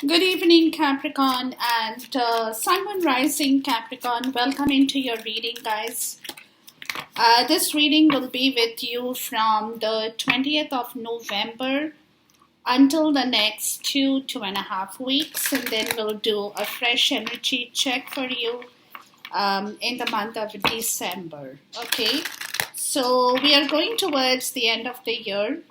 Good evening, Capricorn and Sun Moon Rising Capricorn. Welcome into your reading, guys. This reading will be with you from the 20th of November until the next 2.5 weeks, and then we'll do a fresh energy check for you in the month of December. Okay, so we are going towards the end of the year.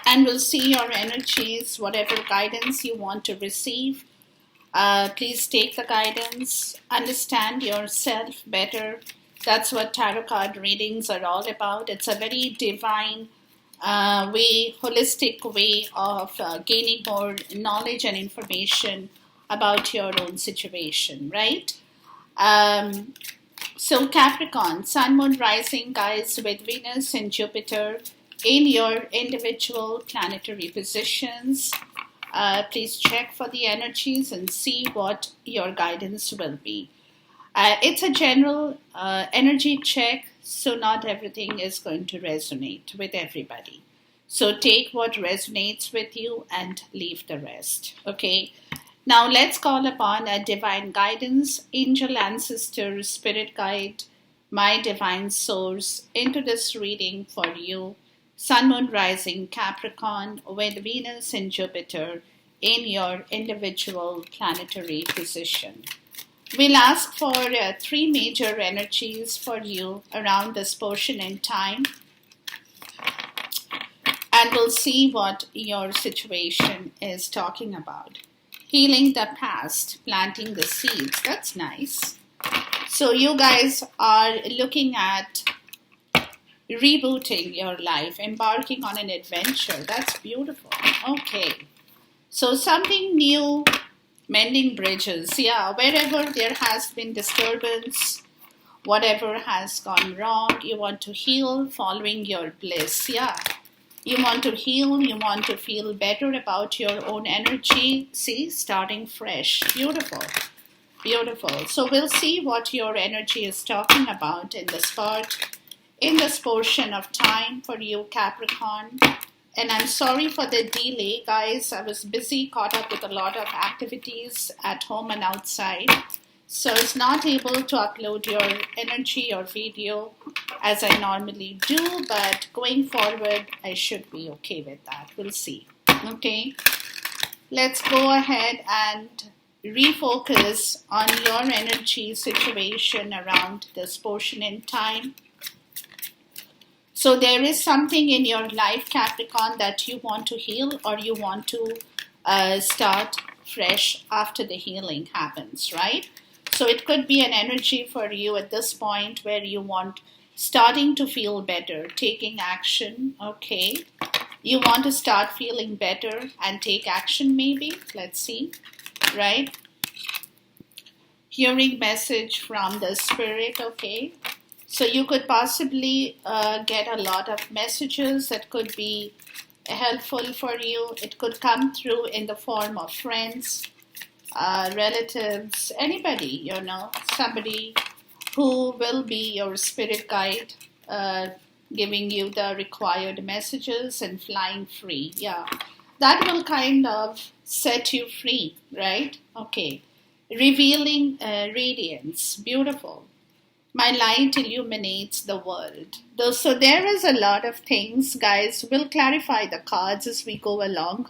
And we'll see your energies, whatever guidance you want to receive. Please take the guidance, understand yourself better. That's what tarot card readings are all about. It's a very divine holistic way of gaining more knowledge and information about your own situation, right? So Capricorn, Sun, Moon, Rising, guys, with Venus and Jupiter in your individual planetary positions. Please check for the energies and see what your guidance will be. It's a general energy check, so not everything is going to resonate with everybody. So take what resonates with you and leave the rest. Okay. Now let's call upon a divine guidance, angel, ancestor, spirit guide, my divine source into this reading for you. Sun, Moon, Rising, Capricorn with Venus and Jupiter in your individual planetary position. We'll ask for three major energies for you around this portion in time. And we'll see what your situation is talking about. Healing the past, planting the seeds. That's nice. So you guys are looking at rebooting your life, embarking on an adventure. That's beautiful. Okay. So something new, mending bridges. Yeah, wherever there has been disturbance, whatever has gone wrong, you want to heal following your bliss. Yeah. You want to heal, you want to feel better about your own energy. See, starting fresh. Beautiful. Beautiful. So we'll see what your energy is talking about in this part. In this portion of time for you, Capricorn. And I'm sorry for the delay, guys. I was busy, caught up with a lot of activities at home and outside. So I was not able to upload your energy or video as I normally do. But going forward, I should be okay with that. We'll see. Okay. Let's go ahead and refocus on your energy situation around this portion in time. So there is something in your life, Capricorn, that you want to heal or you want to start fresh after the healing happens, right? So it could be an energy for you at this point where you want starting to feel better, taking action, okay? You want to start feeling better and take action maybe, let's see, right? Hearing message from the spirit, okay? So you could possibly get a lot of messages that could be helpful for you. It could come through in the form of friends, relatives, anybody, somebody who will be your spirit guide, giving you the required messages and flying free. Yeah, that will kind of set you free, right? Okay. Revealing radiance. Beautiful. My light illuminates the world. So there is a lot of things, guys. We'll clarify the cards as we go along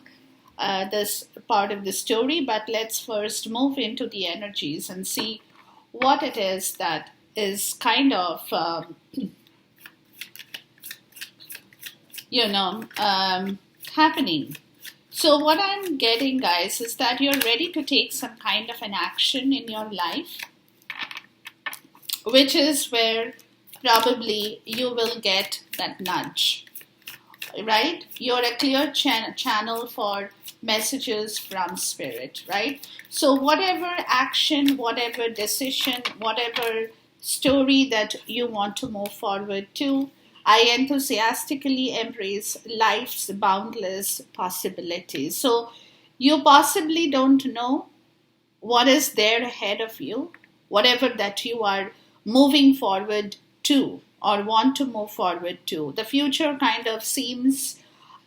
this part of the story. But let's first move into the energies and see what it is that is kind of, happening. So what I'm getting, guys, is that you're ready to take some kind of an action in your life, which is where probably you will get that nudge, right? You're a clear channel for messages from spirit, right? So whatever action, whatever decision, whatever story that you want to move forward to, I enthusiastically embrace life's boundless possibilities. So you possibly don't know what is there ahead of you, whatever that you are moving forward to or want to move forward to. The future kind of seems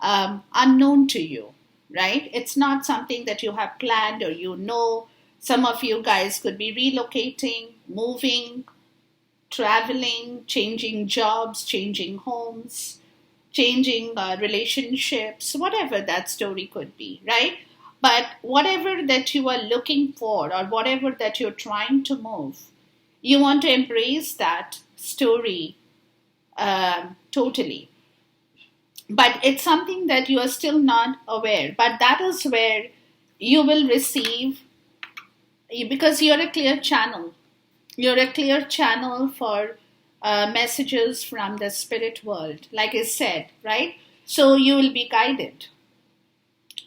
unknown to you, right? It's not something that you have planned or you know. Some of you guys could be relocating, moving, traveling, changing jobs, changing homes, changing relationships, whatever that story could be, right? But whatever that you are looking for or whatever that you're trying to move, you want to embrace that story totally. But it's something that you are still not aware. But that is where you will receive, because you're a clear channel. You're a clear channel for messages from the spirit world, like I said, right? So you will be guided.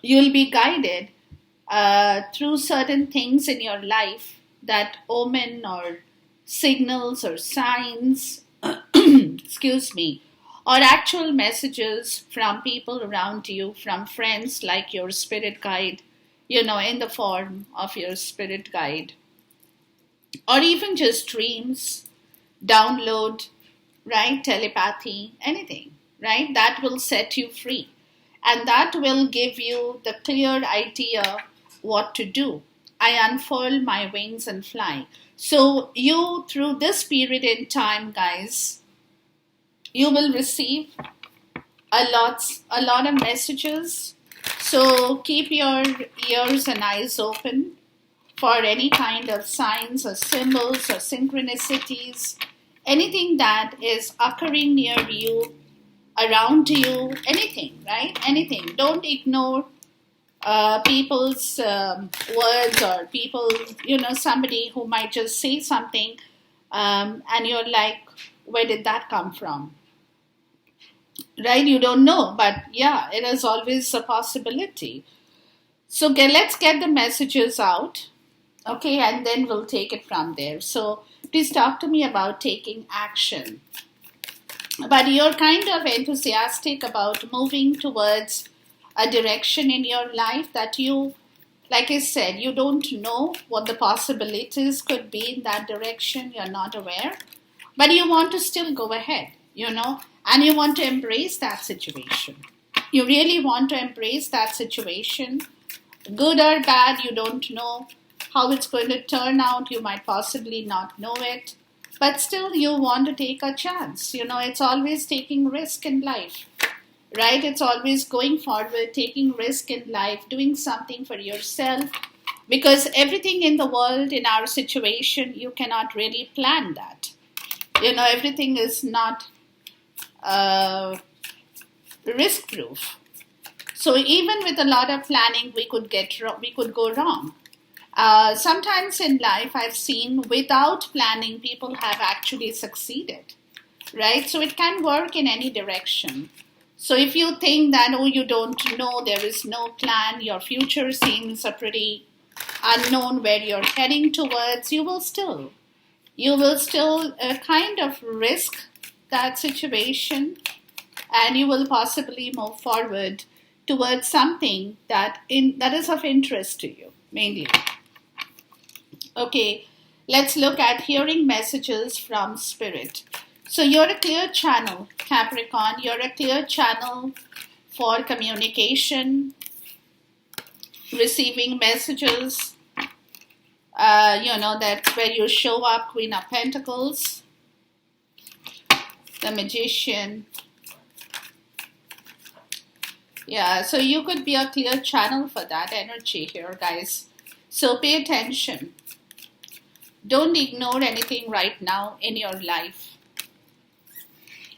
You'll be guided through certain things in your life, that omen or signals or signs, excuse me, or actual messages from people around you, from friends like your spirit guide, in the form of your spirit guide, or even just dreams, download, right? Telepathy, anything, right? That will set you free. And that will give you the clear idea what to do. I unfurl my wings and fly. So you, through this period in time, guys, you will receive a lot of messages. So keep your ears and eyes open for any kind of signs or symbols or synchronicities, anything that is occurring near you, around you, anything, right? Anything. Don't ignore people's words, or people, somebody who might just say something, and you're like, where did that come from? Right? You don't know, but yeah, it is always a possibility. So let's get the messages out, okay, and then we'll take it from there. So please talk to me about taking action. But you're kind of enthusiastic about moving towards a direction in your life that you, like I said, you don't know what the possibilities could be in that direction. You're not aware, but you want to still go ahead, and you want to embrace that situation. You really want to embrace that situation, good or bad. You don't know how it's going to turn out. You might possibly not know it, but still you want to take a chance. It's always taking risk in life, right? It's always going forward, taking risk in life, doing something for yourself, because everything in the world, in our situation, you cannot really plan that. Everything is not risk proof. So even with a lot of planning, we could go wrong. Sometimes in life, I've seen without planning, people have actually succeeded, right? So it can work in any direction. So if you think that, you don't know, there is no plan, your future seems a pretty unknown where you're heading towards, you will still kind of risk that situation, and you will possibly move forward towards something that is of interest to you, mainly. Okay, let's look at hearing messages from spirit. So you're a clear channel, Capricorn. You're a clear channel for communication, receiving messages. That's where you show up. Queen of Pentacles, the Magician. Yeah, so you could be a clear channel for that energy here, guys. So pay attention. Don't ignore anything right now in your life.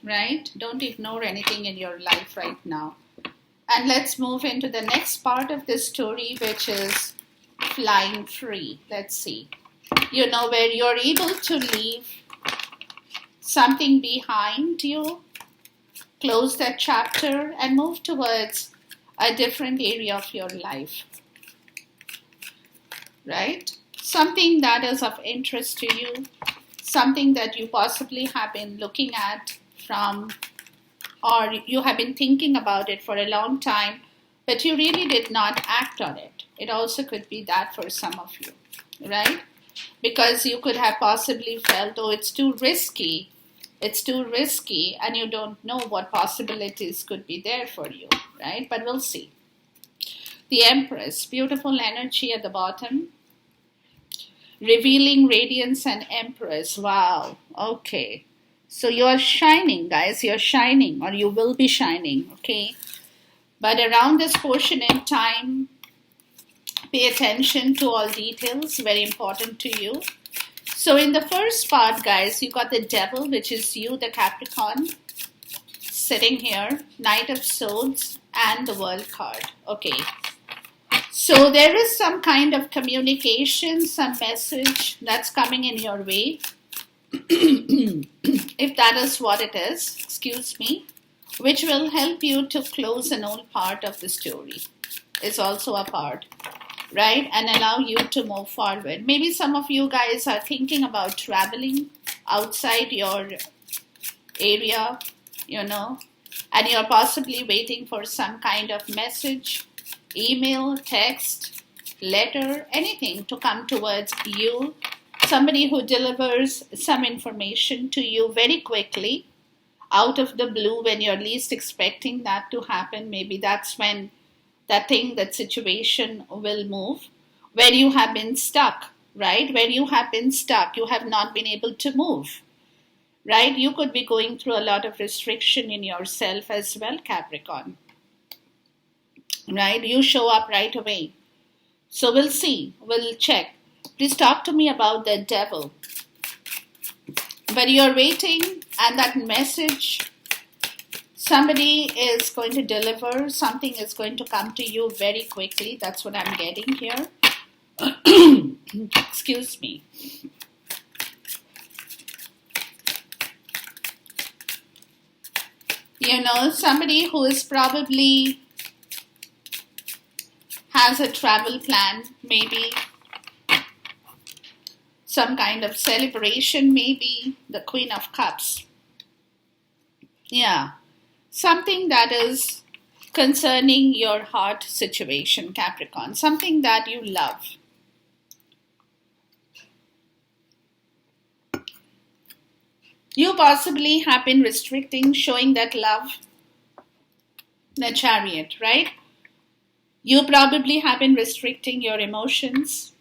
Right? Don't ignore anything in your life right now. And let's move into the next part of this story, which is flying free. Let's see. Where you're able to leave something behind you, close that chapter, and move towards a different area of your life. Right? Something that is of interest to you, something that you possibly have been looking at from, or you have been thinking about it for a long time, but you really did not act on it. It also could be that for some of you, right? Because you could have possibly felt, it's too risky, and you don't know what possibilities could be there for you, right? But we'll see. The Empress, beautiful energy at the bottom. Revealing radiance and Empress. Wow. Okay. So you're shining, guys. You're shining, or you will be shining. Okay. But around this portion in time, pay attention to all details. Very important to you. So in the first part, guys, you got the Devil, which is you, the Capricorn, sitting here. Knight of Swords and the World card. Okay. So there is some kind of communication, some message that's coming in your way. If that is what it is, excuse me, which will help you to close an old part of the story. It's also a part, right? And allow you to move forward. Maybe some of you guys are thinking about traveling outside your area, and you're possibly waiting for some kind of message, email, text, letter, anything to come towards you. Somebody who delivers some information to you very quickly, out of the blue, when you're least expecting that to happen. Maybe that's when that situation will move. Where you have been stuck, right? Where you have been stuck, you have not been able to move, right? You could be going through a lot of restriction in yourself as well, Capricorn. Right? You show up right away. So we'll see. We'll check. Please talk to me about the Devil. But you're waiting, and that message, somebody is going to deliver. Something is going to come to you very quickly. That's what I'm getting here. Excuse me. Somebody who is probably has a travel plan, maybe some kind of celebration, maybe the Queen of Cups. Yeah, something that is concerning your heart situation, Capricorn, something that you love. You possibly have been restricting, showing that love. The Chariot, right? You probably have been restricting your emotions.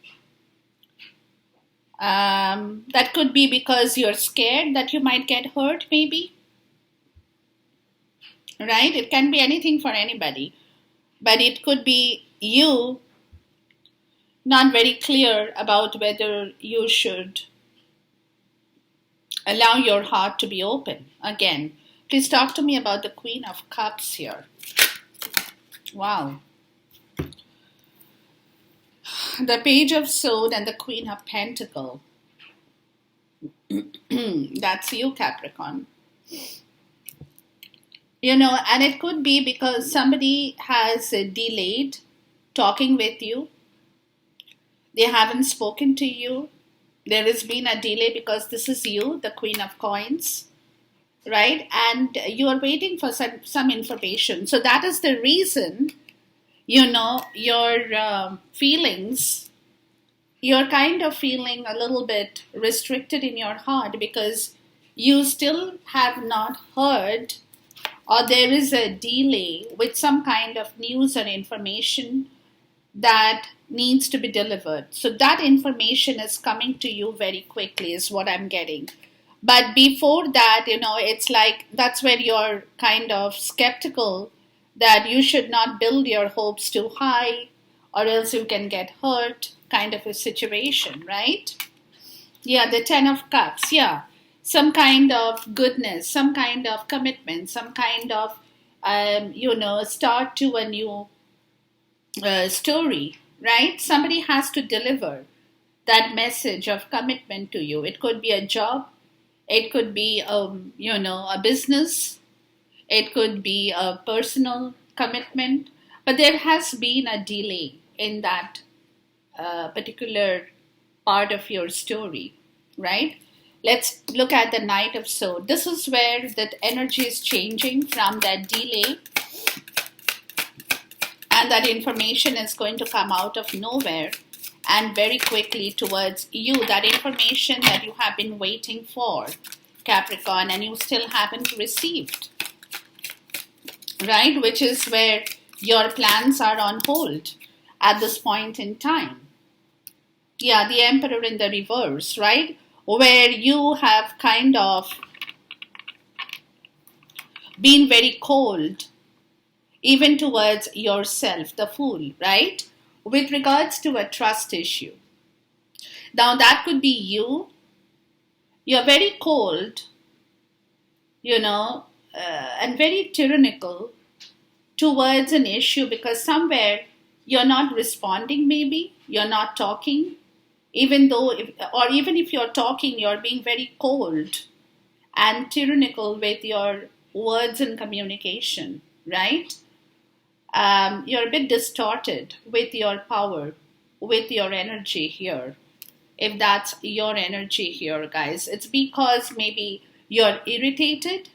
That could be because you're scared that you might get hurt, maybe. Right? It can be anything for anybody. But it could be you not very clear about whether you should allow your heart to be open. Again, please talk to me about the Queen of Cups here. Wow. The Page of Swords and the Queen of Pentacles. That's you, Capricorn. And it could be because somebody has delayed talking with you. They haven't spoken to you. There has been a delay because this is you, the Queen of Coins, right? And you are waiting for some information. So that is the reason, your feelings, you're kind of feeling a little bit restricted in your heart because you still have not heard, or there is a delay with some kind of news or information that needs to be delivered. So that information is coming to you very quickly is what I'm getting. But before that, it's like that's where you're kind of skeptical that you should not build your hopes too high or else you can get hurt, kind of a situation, right? Yeah, the Ten of Cups, yeah. Some kind of goodness, some kind of commitment, some kind of, start to a new story, right? Somebody has to deliver that message of commitment to you. It could be a job. It could be, a business. It could be a personal commitment. But there has been a delay in that particular part of your story, right? Let's look at the Knight of Swords. This is where that energy is changing from that delay. And that information is going to come out of nowhere and very quickly towards you. That information that you have been waiting for, Capricorn, and you still haven't received. Right? Which is where your plans are on hold. at this point in time. Yeah, the Emperor in the reverse, right? Where you have kind of been very cold, even towards yourself, the Fool, right? With regards to a trust issue. Now, that could be you. You're very cold, and very tyrannical towards an issue because somewhere you're not responding, maybe you're not talking, even though, or even if you're talking, you're being very cold and tyrannical with your words and communication, right? You're a bit distorted with your power, with your energy here. If that's your energy here, guys, it's because maybe you're irritated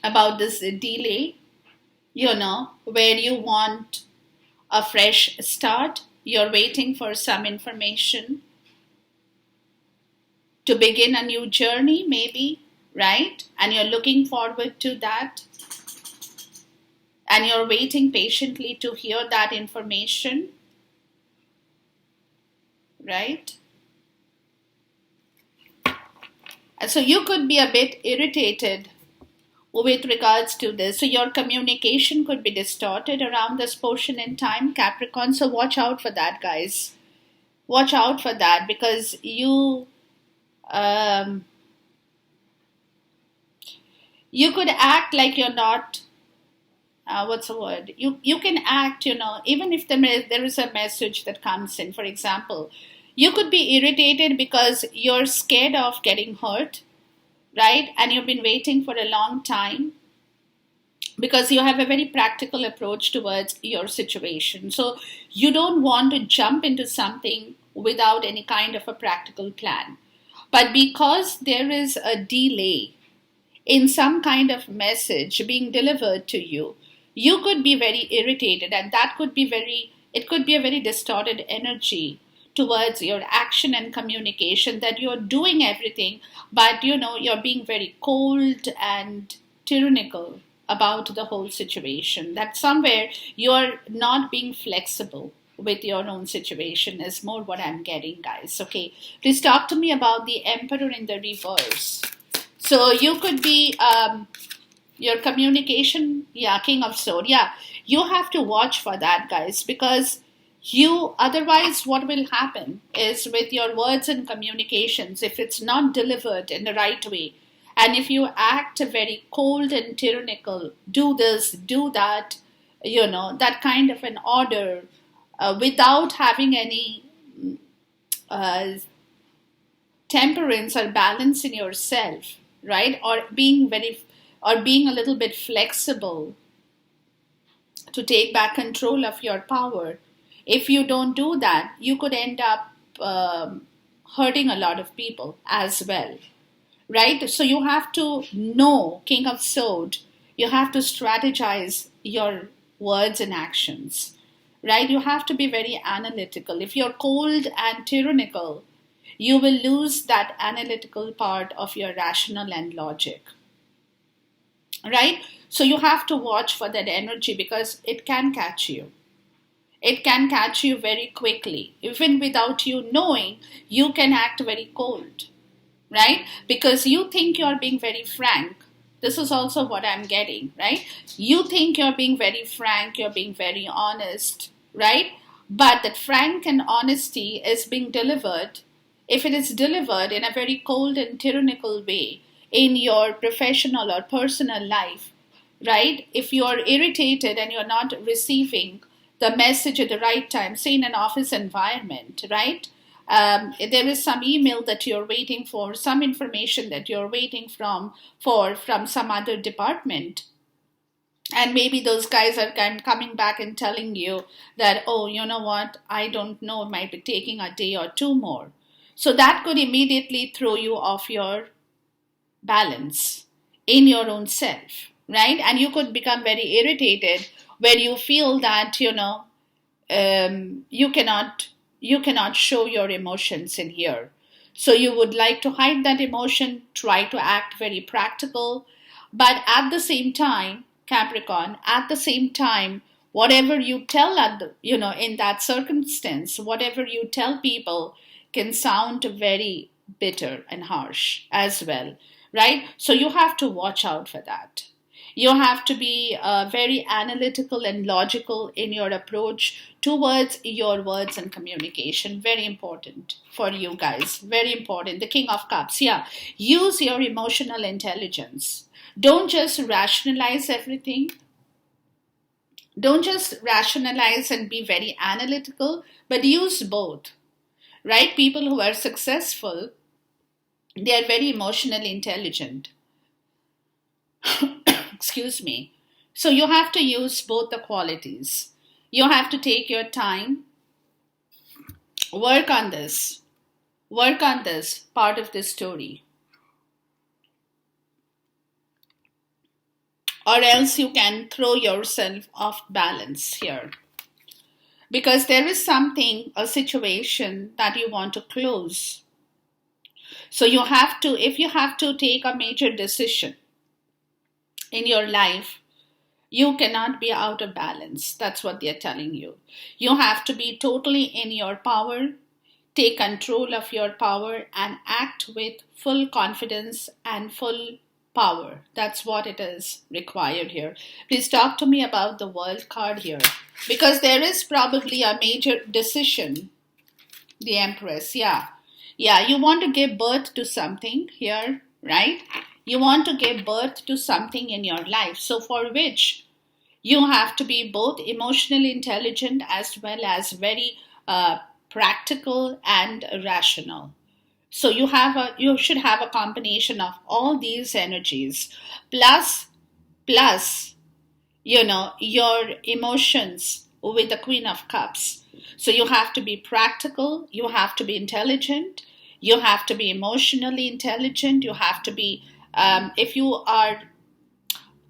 about this delay, where you want a fresh start. You're waiting for some information to begin a new journey, maybe, right? And you're looking forward to that. And you're waiting patiently to hear that information, right? And so you could be a bit irritated with regards to this. So your communication could be distorted around this portion in time, Capricorn. So watch out for that, guys. Watch out for that because you could act like you're not, what's the word? You can act, even if there is a message that comes in, for example, you could be irritated because you're scared of getting hurt, right? And you've been waiting for a long time because you have a very practical approach towards your situation. So you don't want to jump into something without any kind of a practical plan. But because there is a delay in some kind of message being delivered to you, you could be very irritated, and that could be it could be a very distorted energy towards your action and communication, that you're doing everything, but you're being very cold and tyrannical about the whole situation. That somewhere you're not being flexible with your own situation is more what I'm getting, guys. Okay, please talk to me about the Emperor in the reverse. So you could be your communication, King of Swords. You have to watch for that, guys, because otherwise what will happen is with your words and communications, if it's not delivered in the right way, and if you act very cold and tyrannical, do this, do that, that kind of an order, without having any temperance or balance in yourself, right? Or being a little bit flexible to take back control of your power. If you don't do that, you could end up hurting a lot of people as well, right? So you have to know, King of Swords, you have to strategize your words and actions, right? You have to be very analytical. If you're cold and tyrannical, you will lose that analytical part of your rational and logic, right? So you have to watch for that energy because it can catch you. It can catch you very quickly. Even without you knowing, you can act very cold, right? Because you think you're being very frank. This is also what I'm getting, right? You think you're being very frank, you're being very honest, right? But that frank and honesty is being delivered, if it is delivered in a very cold and tyrannical way in your professional or personal life, right? If you're irritated and you're not receiving the message at the right time, say in an office environment, right? There is some email that you're waiting for, some information that you're waiting from some other department. And maybe those guys are coming back and telling you that, oh, you know what, I don't know, it might be taking a day or two more. So that could immediately throw you off your balance in your own self, right? And you could become very irritated where you feel that, you cannot show your emotions in here. So you would like to hide that emotion, try to act very practical. But at the same time, Capricorn, at the same time, whatever you tell in that circumstance, whatever you tell people can sound very bitter and harsh as well, right? So you have to watch out for that. You have to be very analytical and logical in your approach towards your words and communication. Very important for you guys. Very important. The King of Cups. Yeah. Use your emotional intelligence. Don't just rationalize everything. Don't just rationalize and be very analytical, but use both, right? People who are successful, they are very emotionally intelligent. Excuse me. So you have to use both the qualities. You have to take your time, work on this part of the story, or else you can throw yourself off balance here. Because there is a situation that you want to close. So you have to, if you have to take a major decision in your life, you cannot be out of balance. That's what they're telling you. You have to be totally in your power, take control of your power, and act with full confidence and full power. That's what it is required here. Please talk to me about the World card here. Because there is probably a major decision. The Empress, yeah. Yeah, you want to give birth to something here, right? You want to give birth to something in your life. So for which you have to be both emotionally intelligent as well as very practical and rational. So you should have a combination of all these energies plus your emotions with the Queen of Cups. So you have to be practical, you have to be intelligent, you have to be emotionally intelligent, you have to be, if you are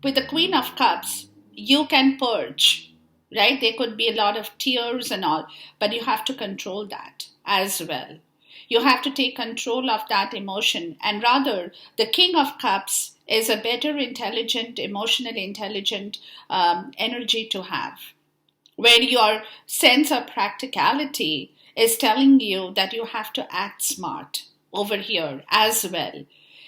with the Queen of Cups, you can purge, right? There could be a lot of tears and all, but you have to control that as well. You have to take control of that emotion. And rather, the King of Cups is a better intelligent, emotionally intelligent energy to have, where your sense of practicality is telling you that you have to act smart over here as well.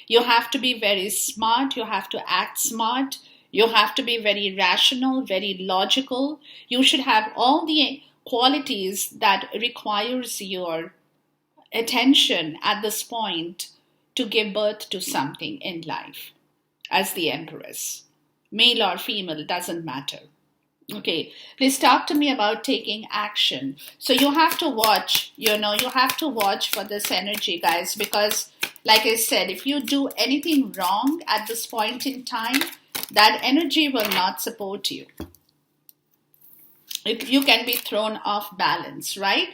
You have to be very smart, you have to act smart, you have to be very rational, very logical. You should have all the qualities that requires your attention at this point to give birth to something in life as the Empress. Male or female, doesn't matter. Okay, please talk to me about taking action. So you have to watch, you have to watch for this energy, guys, because like I said, if you do anything wrong at this point in time, that energy will not support you. You can be thrown off balance, right?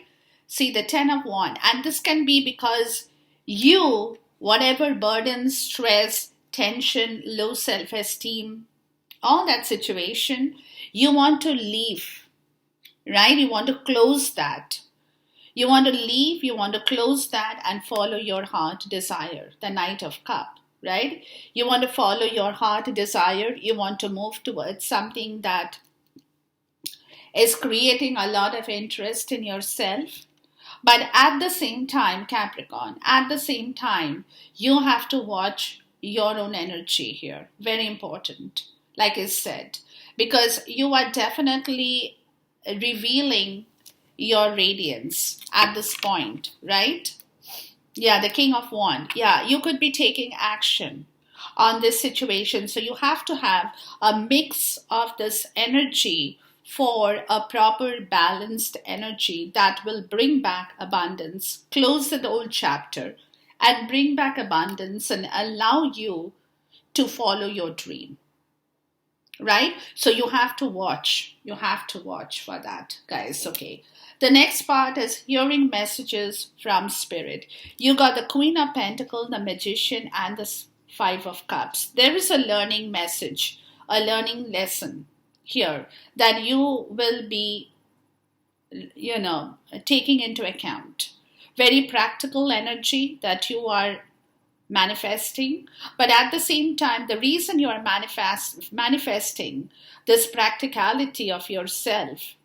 See the 10 of Wands. And this can be because you, whatever burden, stress, tension, low self-esteem, all that situation, you want to leave, right? You want to close that. You want to leave, you want to close that and follow your heart desire, the Knight of Cup, right? You want to follow your heart desire. You want to move towards something that is creating a lot of interest in yourself. But at the same time, Capricorn, at the same time, you have to watch your own energy here. Very important, like I said, because you are definitely revealing your radiance at this point, right? Yeah, the King of Wands. Yeah, you could be taking action on this situation. So you have to have a mix of this energy for a proper balanced energy that will bring back abundance, close the old chapter, and bring back abundance and allow you to follow your dream. Right? So you have to watch. You have to watch for that, guys. Okay. The next part is hearing messages from Spirit. You got the Queen of Pentacles, the Magician, and the Five of Cups. There is a learning message, a learning lesson here that you will be, taking into account. Very practical energy that you are manifesting. But at the same time, the reason you are manifesting this practicality of yourself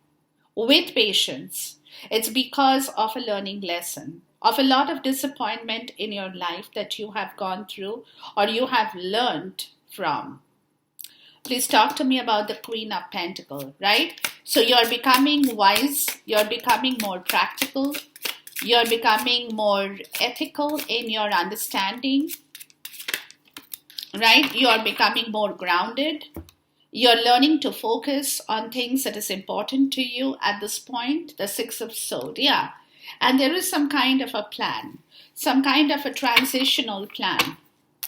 with patience, it's because of a learning lesson, of a lot of disappointment in your life that you have gone through or you have learned from. Please talk to me about the Queen of Pentacles, right? So you're becoming wise, you're becoming more practical, you're becoming more ethical in your understanding, right? You're becoming more grounded. You're learning to focus on things that is important to you at this point, the Six of Swords, yeah. And there is some kind of a plan, some kind of a transitional plan,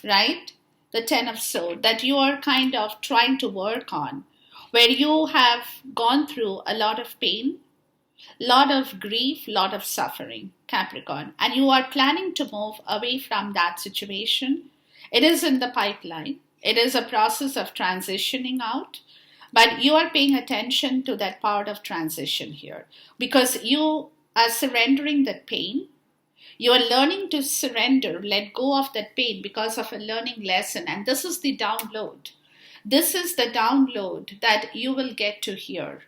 right? The Ten of Swords that you are kind of trying to work on, where you have gone through a lot of pain, lot of grief, lot of suffering, Capricorn, and you are planning to move away from that situation. It is in the pipeline. It is a process of transitioning out, but you are paying attention to that part of transition here because you are surrendering that pain. You are learning to surrender, let go of that pain because of a learning lesson. And this is the download. This is the download that you will get to hear,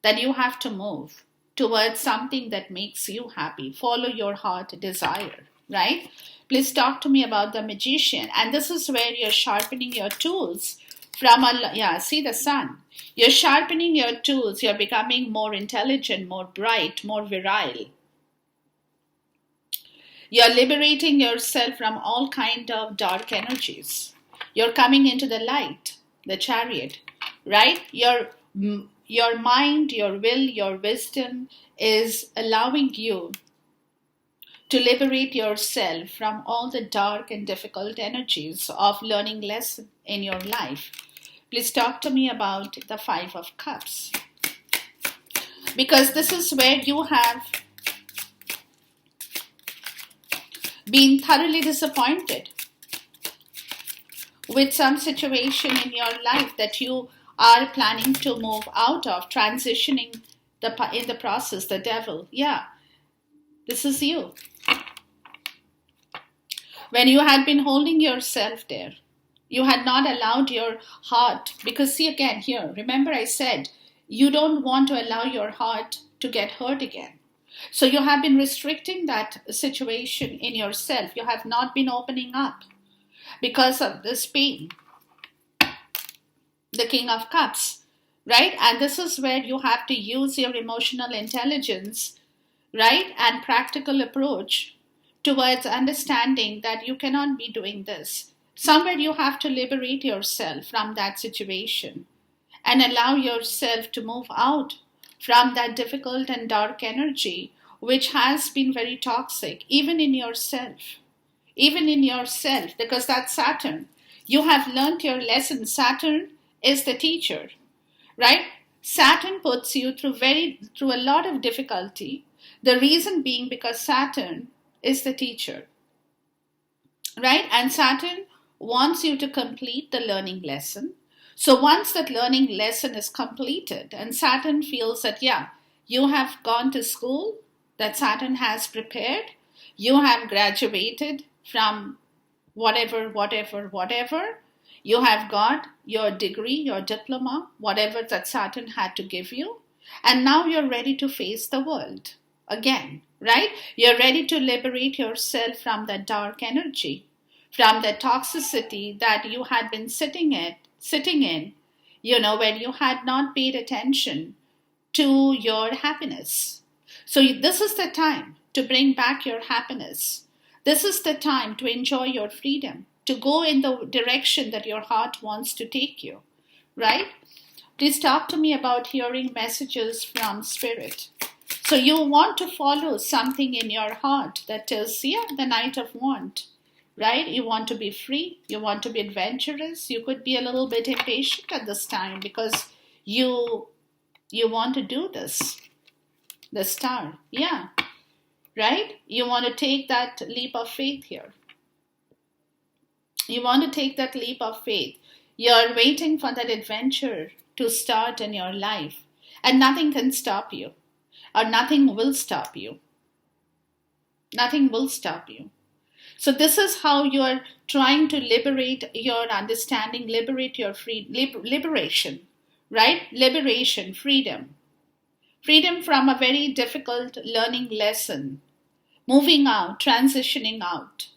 that you have to move towards something that makes you happy. Follow your heart desire, right? Please talk to me about the Magician. And this is where you're sharpening your tools from see the sun. You're sharpening your tools. You're becoming more intelligent, more bright, more virile. You're liberating yourself from all kind of dark energies. You're coming into the light, the Chariot, right? Your mind, your will, your wisdom is allowing you to liberate yourself from all the dark and difficult energies of learning lesson in your life. Please talk to me about the Five of Cups. Because this is where you have been thoroughly disappointed with some situation in your life that you are planning to move out of, transitioning in the process, the devil. Yeah, this is you. When you had been holding yourself there, you had not allowed your heart, because see again here, remember I said, you don't want to allow your heart to get hurt again. So you have been restricting that situation in yourself. You have not been opening up because of this pain. The King of Cups, right? And this is where you have to use your emotional intelligence, right? And practical approach towards understanding that you cannot be doing this. Somewhere you have to liberate yourself from that situation and allow yourself to move out from that difficult and dark energy which has been very toxic, even in yourself. Even in yourself, because that's Saturn. You have learned your lesson. Saturn is the teacher, right? Saturn puts you through a lot of difficulty. The reason being because Saturn is the teacher, right? And Saturn wants you to complete the learning lesson. So once that learning lesson is completed and Saturn feels that, yeah, you have gone to school, that Saturn has prepared, you have graduated from whatever, you have got your degree, your diploma, whatever that Saturn had to give you, and now you're ready to face the world again, right? You're ready to liberate yourself from that dark energy, from the toxicity that you had been sitting in, when you had not paid attention to your happiness. So this is the time to bring back your happiness. This is the time to enjoy your freedom, to go in the direction that your heart wants to take you, right? Please talk to me about hearing messages from Spirit. So you want to follow something in your heart that tells, the Knight of Wands, right? You want to be free. You want to be adventurous. You could be a little bit impatient at this time because you want to do this. The Star, yeah, right? You want to take that leap of faith here. You want to take that leap of faith. You're waiting for that adventure to start in your life. And nothing can stop you. Or nothing will stop you. Nothing will stop you. So this is how you are trying to liberate your understanding, liberate your liberation, right? Liberation, freedom. Freedom from a very difficult learning lesson. Moving out, transitioning out.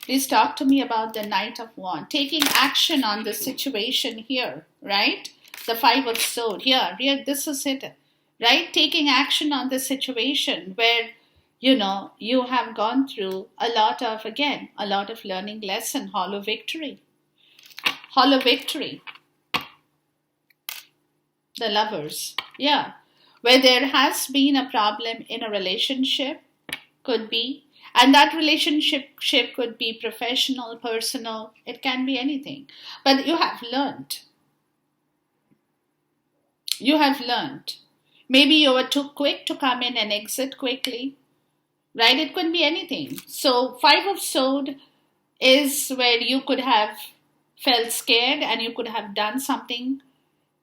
Please talk to me about the Knight of Wands. Taking action on the situation here, right? The Five of Swords. Here, this is it, right? Taking action on the situation where, you have gone through a lot of learning lesson, hollow victory. Hollow victory. The Lovers. Yeah. Where there has been a problem in a relationship, could be. And that relationship could be professional, personal. It can be anything. But you have learned. You have learned. Maybe you were too quick to come in and exit quickly. Right? It could be anything. So Five of Swords is where you could have felt scared and you could have done something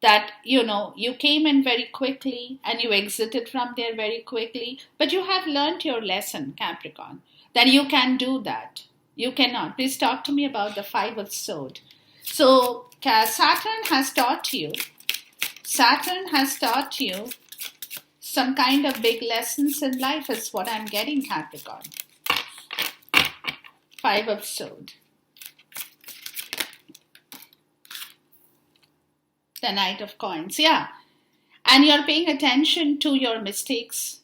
that, you came in very quickly and you exited from there very quickly. But you have learned your lesson, Capricorn, that you can do that. You cannot. Please talk to me about the Five of Swords. So Saturn has taught you some kind of big lessons in life is what I'm getting, Capricorn. Five of Swords. The Knight of Coins, yeah. And you're paying attention to your mistakes.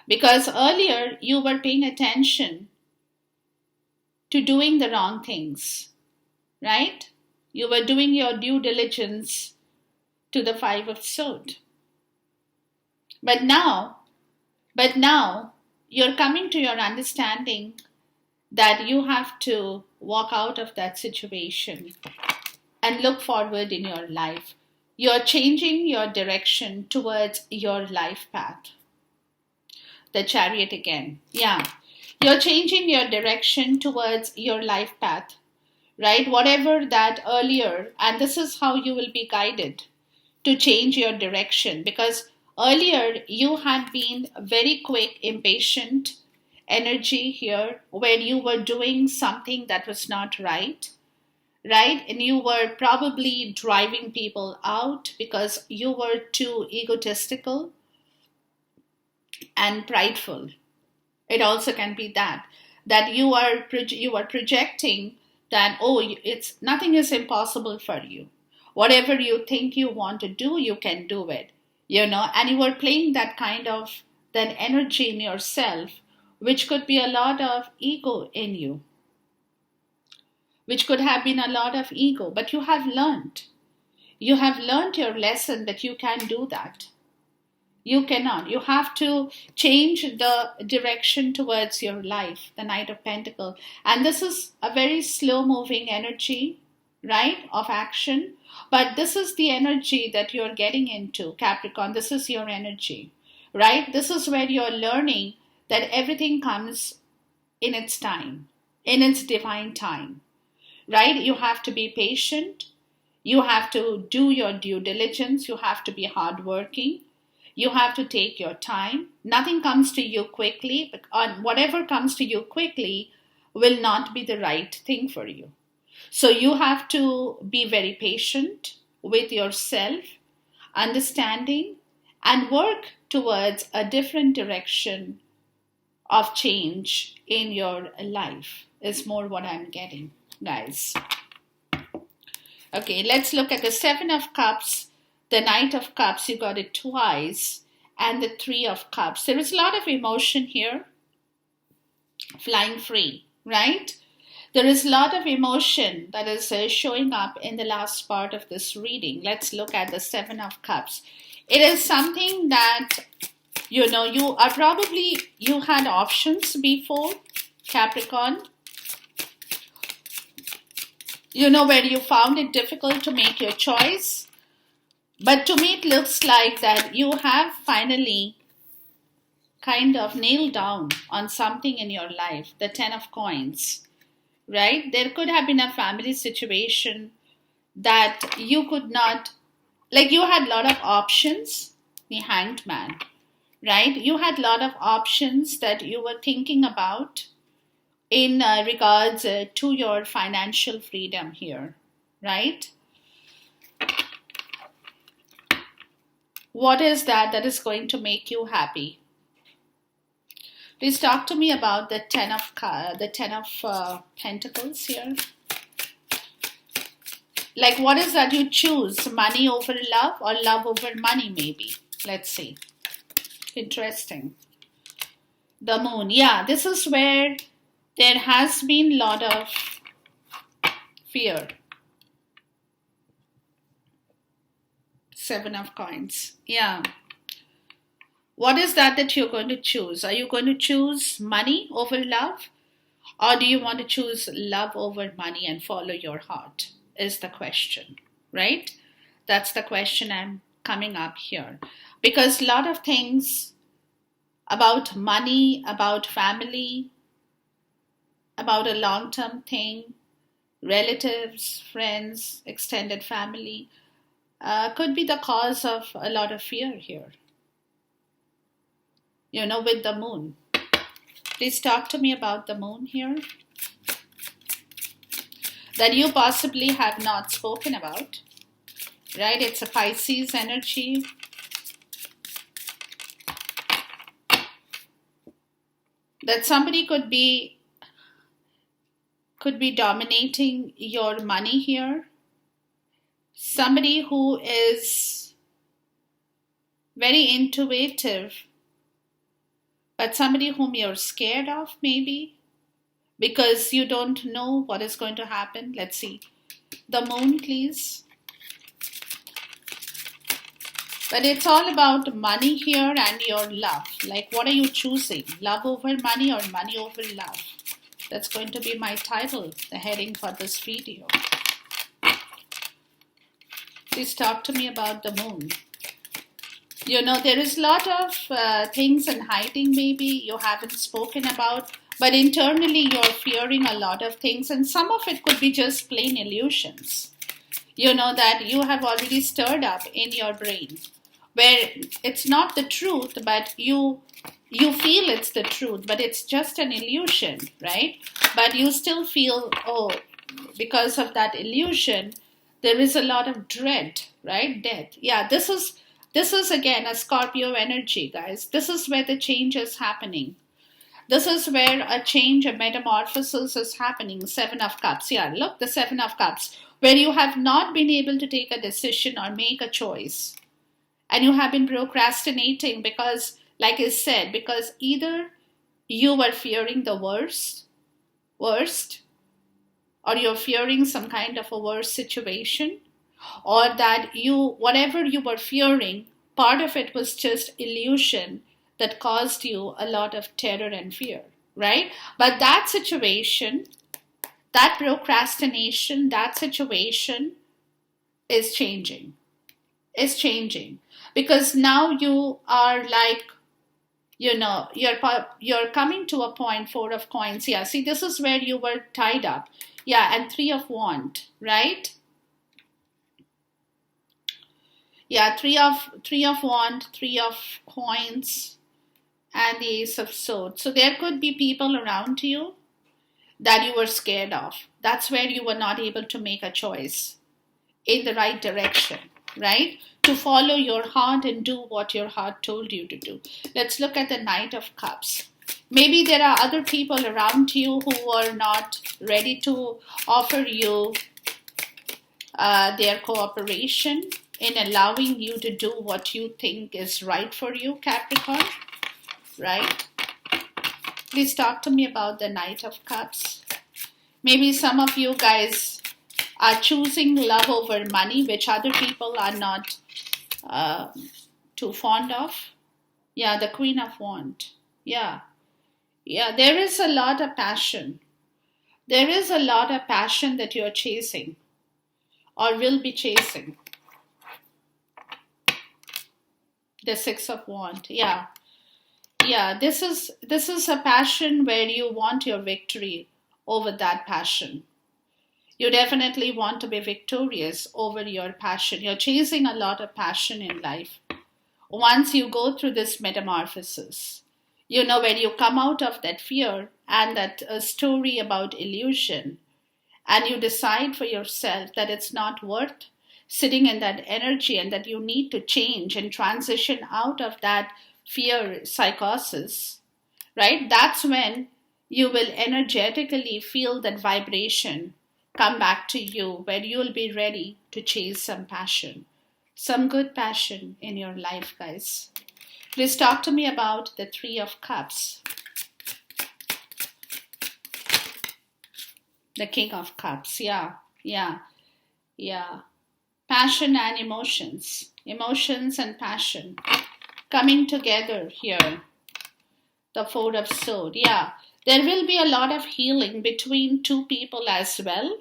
Because earlier you were paying attention to doing the wrong things, right? You were doing your due diligence to the Five of Swords. But now, you're coming to your understanding that you have to walk out of that situation and look forward in your life. You're changing your direction towards your life path. The Chariot again. Yeah. You're changing your direction towards your life path. Right? Whatever that earlier, and this is how you will be guided to change your direction. Because earlier you had been very quick, impatient energy here where you were doing something that was not right. Right? And you were probably driving people out because you were too egotistical and prideful. It also can be that you are projecting that, it's nothing is impossible for you. Whatever you think you want to do, you can do it. And you were playing that kind of that energy in yourself, which could be a lot of ego in you. Which could have been a lot of ego, but you have learned. You have learned your lesson that you can do that. You cannot. You have to change the direction towards your life, the Knight of Pentacles. And this is a very slow-moving energy, right, of action. But this is the energy that you're getting into, Capricorn. This is your energy, right? This is where you're learning that everything comes in its time, in its divine time. Right? You have to be patient. You have to do your due diligence. You have to be hardworking. You have to take your time. Nothing comes to you quickly. Whatever comes to you quickly will not be the right thing for you. So you have to be very patient with yourself, understanding, and work towards a different direction of change in your life is more what I'm getting. Guys. Okay, let's look at the Seven of Cups, the Knight of Cups, you got it twice, and the Three of Cups. There is a lot of emotion here, flying free, right? There is a lot of emotion that is showing up in the last part of this reading. Let's look at the Seven of Cups. It is something that, you had options before, Capricorn. Where you found it difficult to make your choice. But to me, it looks like that you have finally kind of nailed down on something in your life, the Ten of Coins, right? There could have been a family situation that you could not, you had a lot of options, the Hanged Man, right? You had a lot of options that you were thinking about in regards to your financial freedom here, right? What is that is going to make you happy? Please talk to me about the ten of Pentacles here. Like, what is that you choose? Money over love or love over money, maybe? Let's see. Interesting. The Moon. Yeah, this is where there has been a lot of fear. Seven of Coins. Yeah. What is that you're going to choose? Are you going to choose money over love? Or do you want to choose love over money and follow your heart? Is the question, right? That's the question I'm coming up here. Because a lot of things about money, about family, about a long-term thing, relatives, friends, extended family, could be the cause of a lot of fear here. With the Moon. Please talk to me about the Moon here. That you possibly have not spoken about, right? It's a Pisces energy. That somebody could be dominating your money here. Somebody who is very intuitive, but somebody whom you're scared of, maybe, because you don't know what is going to happen. Let's see. The Moon, please. But it's all about money here and your love. Like, what are you choosing? Love over money or money over love? That's going to be my title, the heading for this video. Please talk to me about the Moon. There is a lot of things in hiding, maybe you haven't spoken about, but internally you're fearing a lot of things, and some of it could be just plain illusions, that you have already stirred up in your brain, where it's not the truth, but you feel it's the truth, but it's just an illusion, right? But you still feel, because of that illusion, there is a lot of dread, right? Death. Yeah, this is again a Scorpio energy, guys. This is where the change is happening. This is where a change, a metamorphosis is happening. Seven of Cups. Yeah, look, the Seven of Cups. Where you have not been able to take a decision or make a choice. And you have been procrastinating because, like I said, because either you were fearing the worst, or you're fearing some kind of a worse situation, or that whatever you were fearing, part of it was just illusion that caused you a lot of terror and fear, right? But that situation, that procrastination, that situation is changing. It's changing. Because now you are like, you're coming to a point, Four of Coins. Yeah, see, this is where you were tied up. Yeah, and Three of Wands, right? Yeah, three of Wands, Three of Coins, and the Ace of Swords. So there could be people around you that you were scared of. That's where you were not able to make a choice in the right direction, right? To follow your heart and do what your heart told you to do. Let's look at the Knight of Cups. Maybe there are other people around you who are not ready to offer you their cooperation in allowing you to do what you think is right for you, Capricorn, right? Please talk to me about the Knight of Cups. Maybe some of you guys are choosing love over money, which other people are not too fond of. Yeah, the Queen of Wands. Yeah, there is a lot of passion. There is a lot of passion that you're chasing or will be chasing. The Six of Wands. Yeah, this is a passion where you want your victory over that passion. You definitely want to be victorious over your passion. You're chasing a lot of passion in life. once you go through this metamorphosis. When you come out of that fear and that story about illusion, and you decide for yourself that it's not worth sitting in that energy and that you need to change and transition out of that fear psychosis, right? That's when you will energetically feel that vibration come back to you, where you'll be ready to chase some passion, some good passion in your life, guys. Please talk to me about the Three of Cups, the King of Cups. Yeah. Passion and emotions, emotions and passion coming together here. The Four of Swords. Yeah, there will be a lot of healing between two people as well.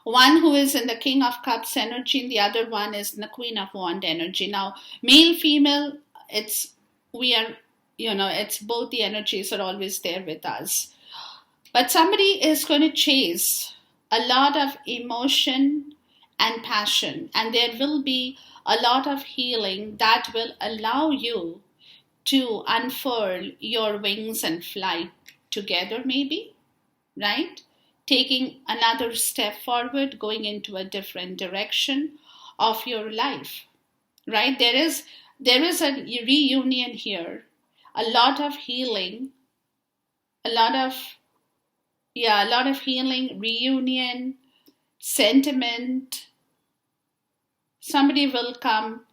One who is in the King of Cups energy, and the other one is in the Queen of Wands energy. Now, male, female, it's both the energies are always there with us. But somebody is going to chase a lot of emotion and passion, and there will be a lot of healing that will allow you to unfurl your wings and fly together, maybe, right? Taking another step forward, going into a different direction of your life, right? There is a reunion here, a lot of healing, a lot of healing, reunion, sentiment. Somebody will come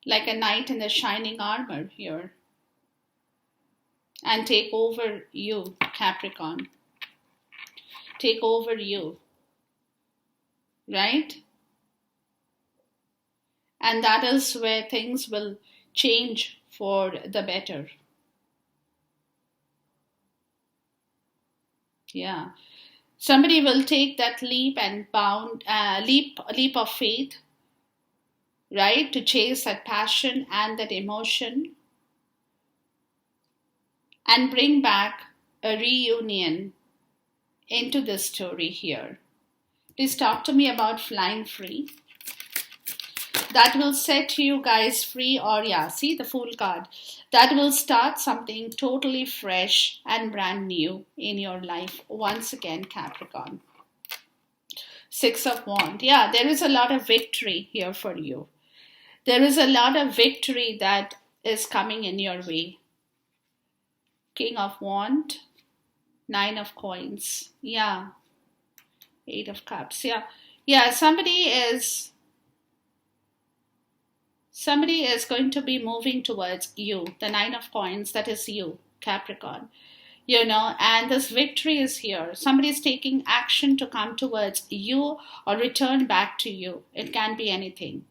like a knight in the shining armor here and take over you, Capricorn. Take over you, right? And that is where things will change for the better. Yeah. Somebody will take that leap and leap of faith, right? To chase that passion and that emotion and bring back a reunion into this story here. Please talk to me about flying free. That will set you guys free, or see the Fool card. That will start something totally fresh and brand new in your life. Once again, Capricorn. Six of Wands. Yeah, there is a lot of victory here for you. There is a lot of victory that is coming in your way. King of Wands. Nine of Coins. Yeah. Eight of Cups. Yeah, somebody is going to be moving towards you. The Nine of Coins, that is you, Capricorn. And this victory is here. Somebody is taking action to come towards you or return back to you. It can be anything.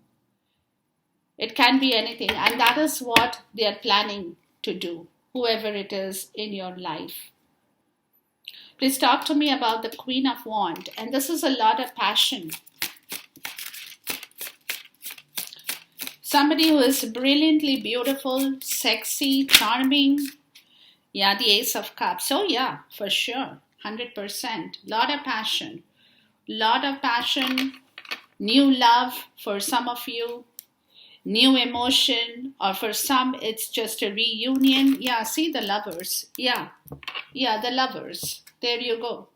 It can be anything. And that is what they are planning to do, whoever it is in your life. Please talk to me about the Queen of Wands. And this is a lot of passion. Somebody who is brilliantly beautiful, sexy, charming. Yeah, the Ace of Cups. Oh yeah, for sure. 100%. Lot of passion. New love for some of you. New emotion. Or for some, it's just a reunion. Yeah, see the Lovers. Yeah, the Lovers. There you go.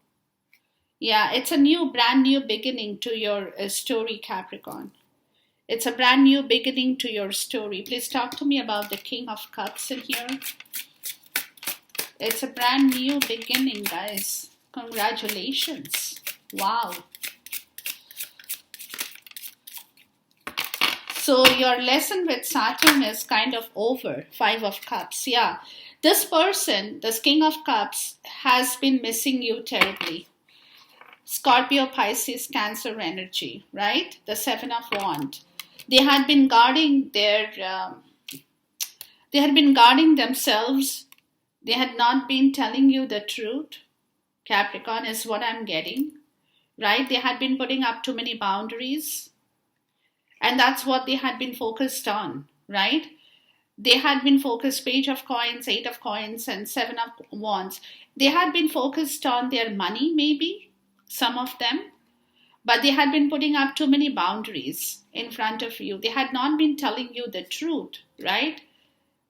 Yeah, it's a brand new beginning to your story, Capricorn. It's a brand new beginning to your story. Please talk to me about the King of Cups in here. It's a brand new beginning, guys. Congratulations. Wow. So your lesson with Saturn is kind of over. Five of Cups. Yeah. This person, this King of Cups, has been missing you terribly. Scorpio, Pisces, Cancer energy, right? The Seven of Wands. They had been guarding themselves. They had not been telling you the truth. Capricorn is what I'm getting, right? They had been putting up too many boundaries. And that's what they had been focused on, right? They had been focused, Page of Coins, Eight of Coins, and Seven of Wands. They had been focused on their money, maybe, some of them. but they had been putting up too many boundaries in front of you. They had not been telling you the truth, right?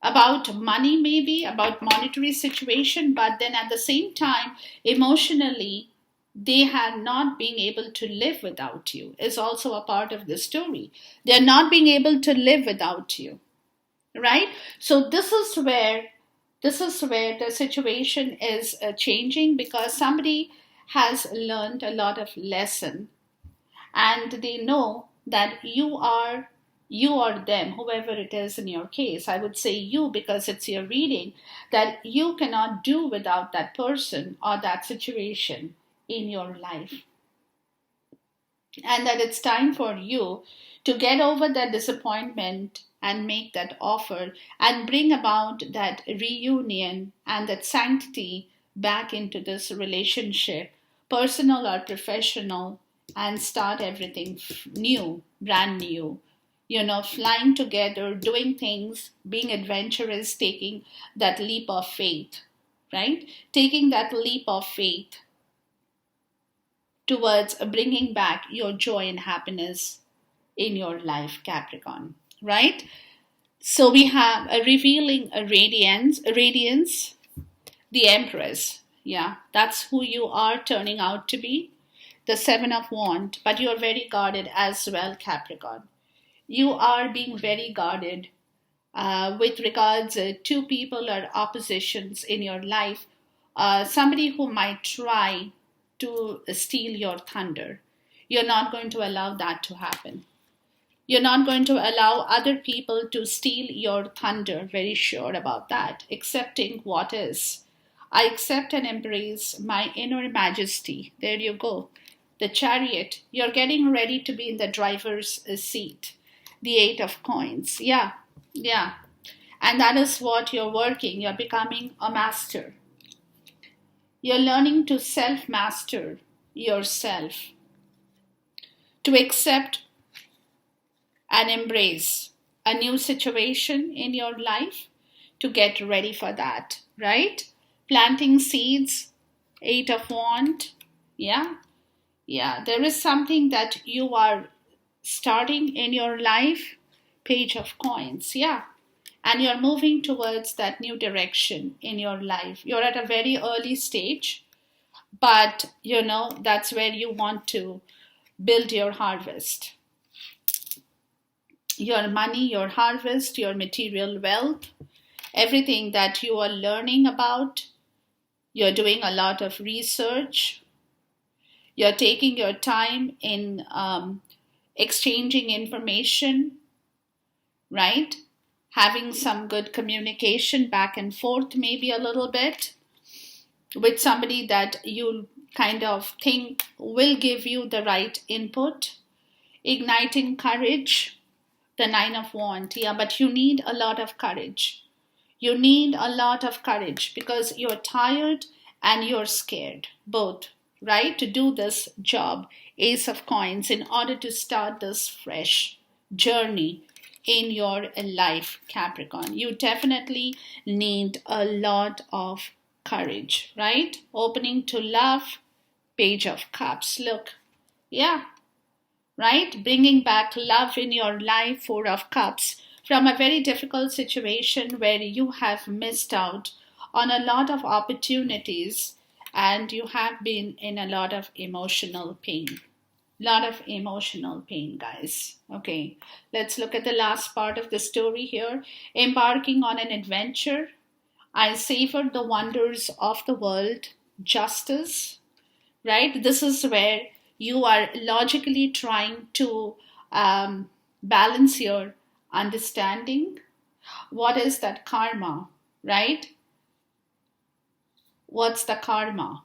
About money, maybe about monetary situation, but then at the same time, emotionally, they had not been able to live without you is also a part of the story. They're not being able to live without you, right? So this is where the situation is changing, because somebody has learned a lot of lesson, and they know that you or them, whoever it is in your case. I would say you because it's your reading, that you cannot do without that person or that situation in your life, and that it's time for you to get over that disappointment and make that offer and bring about that reunion and that sanctity back into this relationship, personal or professional, and start everything new, brand new. Flying together, doing things, being adventurous, taking that leap of faith, right? Taking that leap of faith towards bringing back your joy and happiness in your life, Capricorn, right? So we have a revealing a radiance, the Empress. Yeah, that's who you are turning out to be, the Seven of Wands, but you are very guarded as well, Capricorn. You are being very guarded with regards to people or oppositions in your life, somebody who might try to steal your thunder. You're not going to allow that to happen. You're not going to allow other people to steal your thunder, very sure about that, accepting what is. I accept and embrace my inner majesty. There you go. The Chariot. You're getting ready to be in the driver's seat. The Eight of Coins. Yeah, yeah. And that is what you're working. You're becoming a master. You're learning to self-master yourself, to accept and embrace a new situation in your life, to get ready for that, right? Planting seeds, Eight of Wands. Yeah, yeah. There is something that you are starting in your life, Page of Coins. Yeah. And you're moving towards that new direction in your life. You're at a very early stage, but that's where you want to build your harvest. Your money, your harvest, your material wealth, everything that you are learning about. You're doing a lot of research. You're taking your time in exchanging information, right? Having some good communication back and forth, maybe a little bit, with somebody that you kind of think will give you the right input. Igniting courage, the Nine of Wands. Yeah, but you need a lot of courage. You need a lot of courage because you're tired and you're scared, both, right? To do this job, Ace of Coins, in order to start this fresh journey in your life, Capricorn. You definitely need a lot of courage, right? Opening to love, Page of Cups. Look, yeah, right? Bringing back love in your life, Four of Cups, from a very difficult situation where you have missed out on a lot of opportunities and you have been in a lot of emotional pain. Lot of emotional pain, guys. Okay, let's look at the last part of the story here. Embarking on an adventure. I savor the wonders of the world. Justice, right? This is where you are logically trying to balance your understanding. What is that karma, right? What's the karma?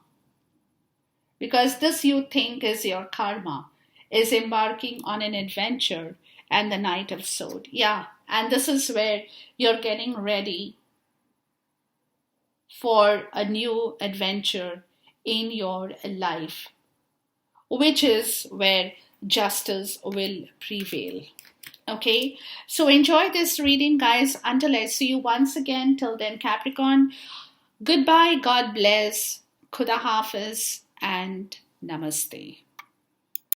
Because this you think is your karma, is embarking on an adventure, and the Knight of Swords. Yeah, and this is where you're getting ready for a new adventure in your life, which is where justice will prevail. Okay, so enjoy this reading, guys. Until I see you once again, till then, Capricorn, goodbye, God bless, Khuda Hafiz, and Namaste.